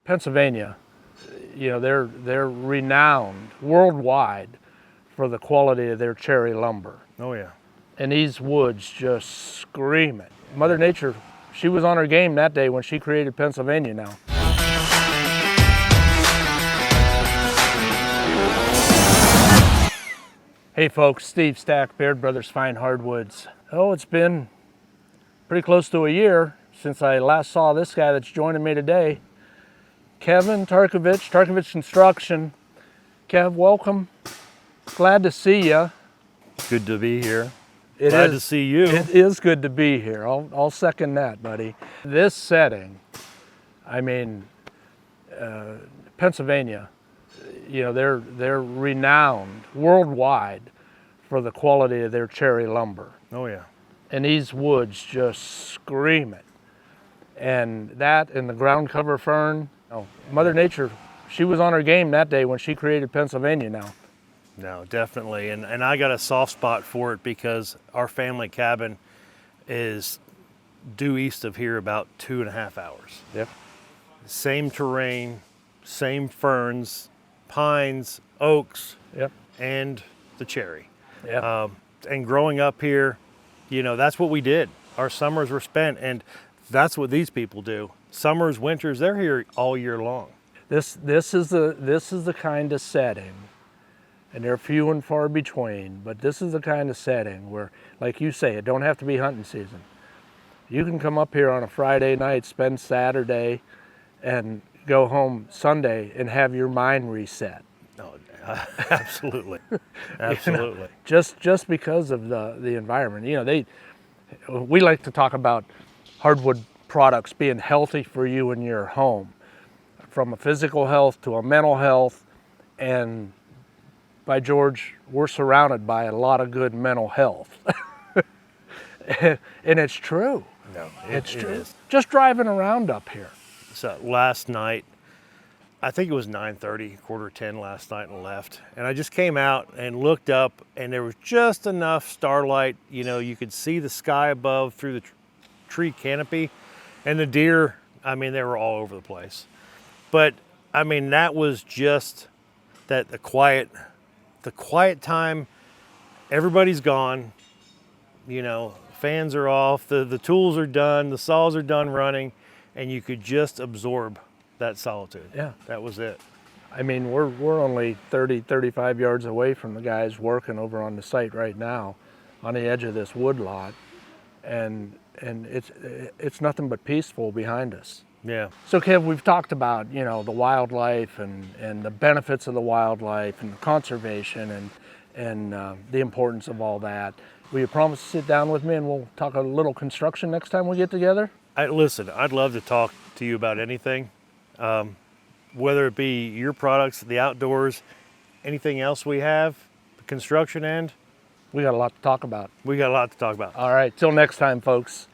Pennsylvania, they're renowned worldwide for the quality of their cherry lumber. Oh yeah. And these woods just scream it. Mother Nature, she was on her game that day when she created Pennsylvania now. Hey folks, Steve Stack, Baird Brothers Fine Hardwoods. Oh, it's been pretty close to a year since I last saw this guy that's joining me today. Kevin Tarkovich, Tarkovich Construction. Kev, welcome. Glad to see you. Good to be here. Glad to see you. It is good to be here. I'll second that, buddy. This setting, Pennsylvania, they're renowned worldwide for the quality of their cherry lumber. Oh yeah. And these woods just scream it. And that and the ground cover fern. Oh, Mother Nature, she was on her game that day when she created Pennsylvania now. No, definitely. And I got a soft spot for it because our family cabin is due east of here about 2.5 hours. Yep. Same terrain, same ferns, pines, oaks, Yep. and the cherry. Yep. And growing up here, that's what we did. Our summers were spent, and that's what these people do. Summers, winters, they're here all year long. This is the kind of setting, and they're few and far between, but this is the kind of setting where, like you say, it don't have to be hunting season. You can come up here on a Friday night, spend Saturday, and go home Sunday and have your mind reset. No, absolutely. Absolutely. Just because of the environment. We like to talk about hardwood products being healthy for you in your home, from a physical health to a mental health, and by George, we're surrounded by a lot of good mental health. And it's true. No, it's true. It is. Just driving around up here. So last night, I think it was 9:30, 9:45 last night, and left. And I just came out and looked up, and there was just enough starlight. You could see the sky above through the tree canopy, and the deer, they were all over the place. But that was just the quiet time. Everybody's gone. Fans are off. The tools are done. The saws are done running, and you could just absorb that solitude. Yeah. That was it. We're only 30, 35 yards away from the guys working over on the site right now on the edge of this wood lot. And it's nothing but peaceful behind us. Yeah. So Kev, we've talked about, the wildlife and the benefits of the wildlife and the conservation and the importance of all that. Will you promise to sit down with me and we'll talk a little construction next time we get together? Listen, I'd love to talk to you about anything. Whether it be your products, the outdoors, anything else we have, the construction end. We got a lot to talk about. We got a lot to talk about. All right, till next time, folks.